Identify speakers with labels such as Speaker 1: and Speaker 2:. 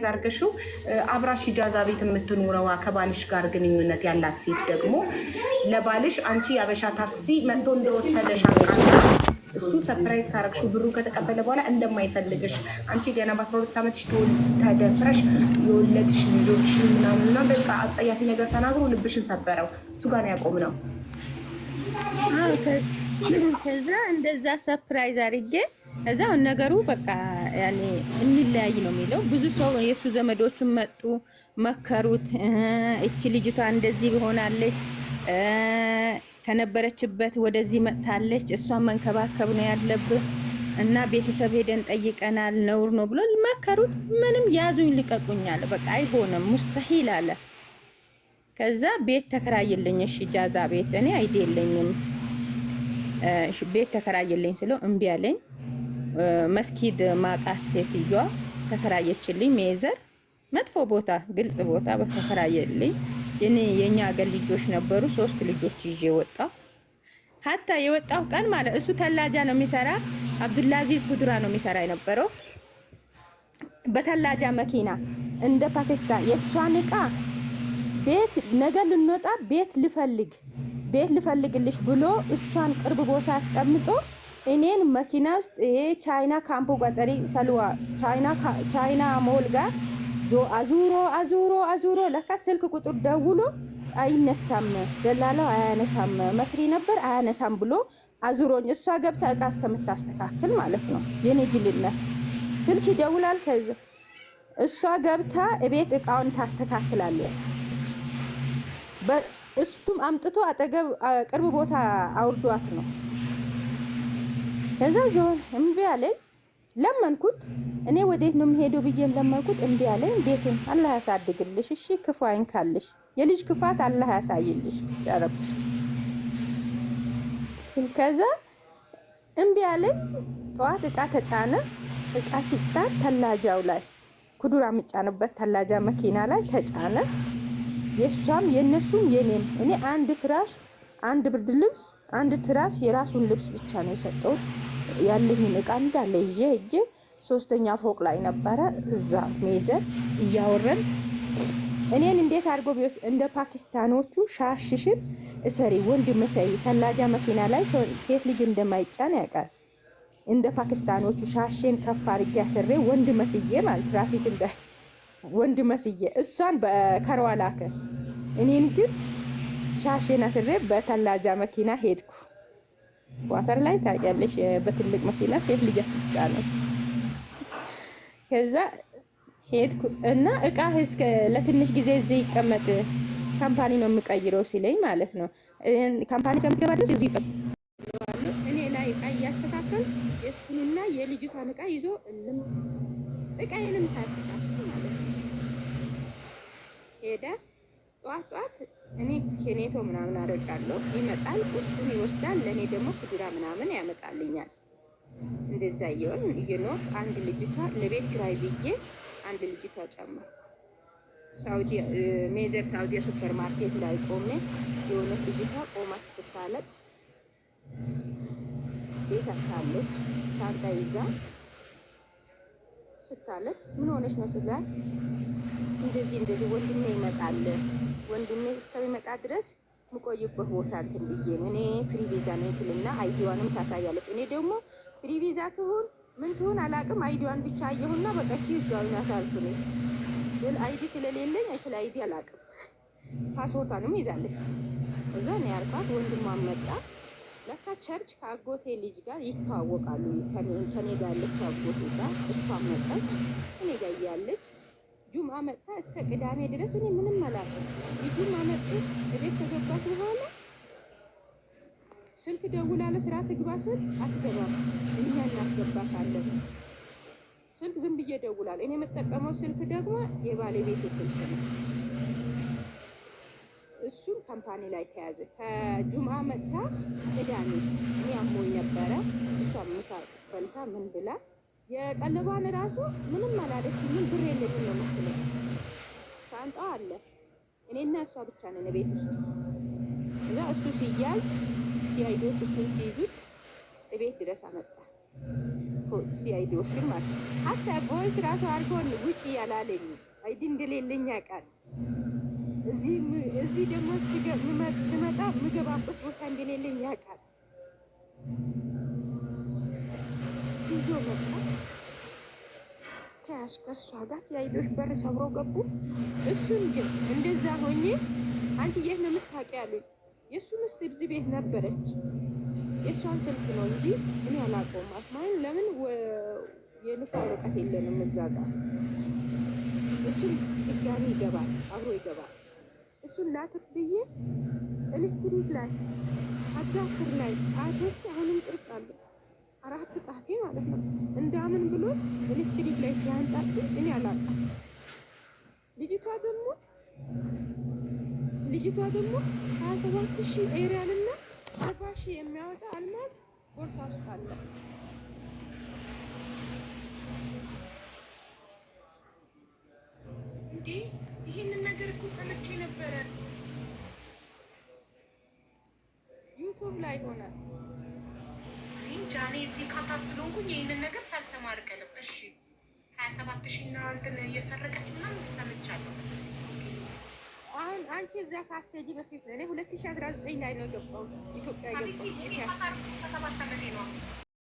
Speaker 1: ዛርገሽው አብራሽ ኢጃዛ ቤት የምትኖረው ከባልሽ ጋር ግንኙነት ያላት ሴት ደግሞ ለባልሽ አንቺ ያበሻ ታክሲ መጥቶ እንደወሰደሽ እሱ ሰርፕራይዝ ካረግሽው ብሩ ከተቀበለ በኋላ እንደማይፈልግሽ አንቺ ገና በ12 ዓመትሽ ተደፍረሽ የወለድሽ ልጆች ምናምንና በቃ አጸያፊ ነገር ተናግሮ ልብሽን ሰበረው። እሱ ጋር ያቆም ነው።
Speaker 2: ከዛ እንደዛ ሰርፕራይዝ አድርጌ እዛው ነገሩ በቃ ያኔ እንለያይ ነው የሚለው። ብዙ ሰው የሱ ዘመዶችን መጡ መከሩት። እቺ ልጅቷ እንደዚህ ሆናለች፣ ከነበረችበት ወደዚህ መጥታለች፣ እሷን መንከባከብ ነው ያለብህ እና ቤተሰብ ሄደን ጠይቀናል፣ ነውር ነው ብሎ መከሩት። ምንም ያዙኝ ልቀቁኛል፣ በቃ አይሆንም ሙስተሂል አለ። ከዛ ቤት ተከራይልኝ፣ እሺ ኢጃዛ ቤት እኔ አይደለኝም ቤት ተከራይልኝ ስለው እምቢ አለኝ። መስጊድ ማቃት ሴትዮዋ ተከራየችልኝ። ሜዘር መጥፎ ቦታ ግልጽ ቦታ በተከራየልኝ። የኛ አገር ልጆች ነበሩ፣ 3 ልጆች ይዤ ወጣ። ሀታ የወጣው ቀን ማለት እሱ ተላጃ ነው የሚሰራ፣ አብዱላዚዝ ኩድራ ነው የሚሰራ የነበረው በተላጃ መኪና እንደ ፓኪስታን። የእሷን እቃ ቤት ነገ ልንወጣ ቤት ልፈልግልሽ ብሎ እሷን ቅርብ ቦታ አስቀምጦ እኔን መኪና ውስጥ ይሄ ቻይና ካምፖ ገጠሪ ሰልዋ ቻይና ሞል ጋር አዙሮ ለካ ስልክ ቁጥር ደውሎ አይነሳም፣ ደላላው አያነሳም፣ መስሪ ነበር አያነሳም ብሎ አዙሮኝ እሷ ገብታ እቃ እስከምታስተካክል ማለት ነው። የኔ ጅልነት ስልክ ይደውላል። ከዛ እሷ ገብታ እቤት እቃውን ታስተካክላለች። እሱም አምጥቶ አጠገብ ቅርብ ቦታ አውርዷት ነው። ከዛ ጆን እምቢ አለኝ። ለመንኩት። እኔ ወዴት ነው የምሄደው ብዬም ለመንኩት። እምቢ አለኝ። ቤትን አላህ ያሳድግልሽ፣ እሺ ክፉ አይንካልሽ፣ የልጅ ክፋት አላህ ያሳይልሽ ያረብ። ከዛ እምቢ አለኝ። ጠዋት እቃ ተጫነ። እቃ ሲጫን ተላጃው ላይ ኩዱራ የሚጫንበት ተላጃ መኪና ላይ ተጫነ። የሷም የነሱም የኔም እኔ አንድ ፍራሽ፣ አንድ ብርድ ልብስ፣ አንድ ትራስ የራሱን ልብስ ብቻ ነው የሰጠው። ያለኝን እቃ እንዳለ ይዤ ሄጄ 3ኛ ፎቅ ላይ ነበረ። እዛ ሜጀር እያወረን እኔን እንዴት አድርጎ ቢወስድ እንደ ፓኪስታኖቹ ሻሽሽን እሰሪ ወንድ መሰይ ተላጃ መኪና ላይ ሴት ልጅ እንደማይጫን ያውቃል። እንደ ፓኪስታኖቹ ሻሽን ከፍ አድርጌ አስሬ ወንድ መስዬ ማለት ትራፊክ እንደ ወንድ መስዬ እሷን በከርዋ ላከ። እኔን ግን ሻሽን አስሬ በተላጃ መኪና ሄድኩ። ዋተር ላይ ታውቂያለሽ፣ በትልቅ መኪና ሴት ልጅ አትጫነው። ከዛ ሄድኩ እና እቃ እስከ ለትንሽ ጊዜ እዚህ ይቀመጥ ካምፓኒ ነው የምቀይረው ሲለኝ ማለት ነው። ካምፓኒ ሰምተባ ድረስ እዚህ ይቀመጣሉ። እኔ ላይ እቃ እያስተካከል የእሱንና የልጅቷን እቃ ይዞ እቃዬንም ሳያስተካክል ማለት ነው ሄደ። ጠዋት እኔ ኬኔቶ ምናምን አደርጋለሁ። ይመጣል፣ ቁርሱን ይወስዳል። ለእኔ ደግሞ ኩዱራ ምናምን ያመጣልኛል። እንደዛ እየኖር አንድ ልጅቷ ለቤት ኪራይ ብዬ አንድ ልጅቷ ጨመርኩ። ሳውዲ ሜጀር ሳውዲ ሱፐር ማርኬት ላይ ቆሜ የሆነ ልጅቷ ቆማት ስታለቅስ ቤት አታለች ሻንጣ ይዛ ስታለቅስ ምን ሆነሽ ነው ስላት እንደዚህ ወንድሜ ይመጣል፣ ወንድሜ እስከሚመጣ ድረስ ምቆይበት ቦታ እንትን ብዬ ነው እኔ ፍሪ ቪዛ ነው ትልና አይዲዋንም ታሳያለች። እኔ ደግሞ ፍሪ ቪዛ ትሁን ምን ትሁን አላቅም፣ አይዲዋን ብቻ አየሁና በቃች ይጋውና ታልኩኝ ስለ አይዲ ስለሌለኝ ስለ አይዲ አላቅም። ፓስፖርቷንም ይዛለች። እዛ ነው ያልኳት። ወንድሟ መጣ። ለካ ቸርች ከአጎቴ ልጅ ጋር ይተዋወቃሉ። ከኔ ጋር ያለች አጎቴ ጋር እሷ መጣች። እኔ ጋር ያለች ጁምአ መጣ። እስከ ቅዳሜ ድረስ እኔ ምንም አላውቅም። ጁምአ መጣ። ቤት ተገባች በኋላ ስልክ ደውላለሁ። ስራ ትግባ ስል አትገባም፣ እኛ እናስገባታለን። ስልክ ዝም ብዬ ደውላለሁ። እኔ የምጠቀመው ስልክ ደግሞ የባለቤቴ ስልክ ነው። እሱም ካምፓኒ ላይ ተያዘ። ከጁምአ መጣ ቅዳሜ እኔ አሞኝ ነበረ። እሷ ምሳ በልታ ምን ብላ የቀለባን ራሱ ምንም አላለችኝ። ምን ብር የለኝም ነው የምትለው። ሻንጣው አለ። እኔና እሷ ብቻ ነን ቤት ውስጥ። እዛ እሱ ሲያዝ ሲያይዶት እሱን ሲይዙት ቤት ድረስ አመጣ። ሲአይዲዎችን ማለት ሀታ ቮይስ ራሱ አድርጎን ውጭ ያላለኝ አይዲ እንደሌለኝ ያውቃል። እዚህ ደግሞ ስመጣ ምገባበት ቦታ እንደሌለኝ ያውቃል። ይዞ መጣ ተያዝኩ ከእሷ ጋር ሲአይዲዎች በር ሰብረው ገቡ። እሱን ግን እንደዛ ሆኜ አንቺ የት ነው የምታውቂው ያሉኝ። የእሱ ምስት እዚህ ቤት ነበረች። የእሷን ስልክ ነው እንጂ እኔ አላውቀውም። አስማን ለምን የንፋ ወረቀት የለንም እዛ ጋር። እሱም ድጋሚ ይገባል፣ አብሮ ይገባል። እሱን ላትርፍ ብዬ ኤሌክትሪክ ላይ አዳፍር ላይ ጣቶች አሁንም ቅርጽ አለ 4 ጣቴ ማለት ነው። እንዳምን ብሎ ኤሌክትሪክ ላይ ሲያንጣጥ እኔ አላውቃት። ልጅቷ ደግሞ 27,000 ኤሪያል እና 40,000 የሚያወጣ አልማዝ ቦርሳ ውስጥ አለ።
Speaker 1: እንዴ ይህንን ነገር እኮ ሰምቼ ነበረ።
Speaker 2: ዩቱብ ላይ ሆነ
Speaker 1: እንጃ። እኔ እዚህ ካታር ስለሆንኩኝ ይህንን ነገር ሳልሰማ አልቀርም። እሺ 27,000 እና እንትን እየሰረቀች ምናምን ሰምቻለሁ መሰለኝ።
Speaker 2: አሁን አንቺ እዛ ሳትሄጂ በፊት ነው። እኔ 2019 ላይ ነው የገባሁት ኢትዮጵያ የገባሁት።
Speaker 1: ከ7 ዓመቴ ነው።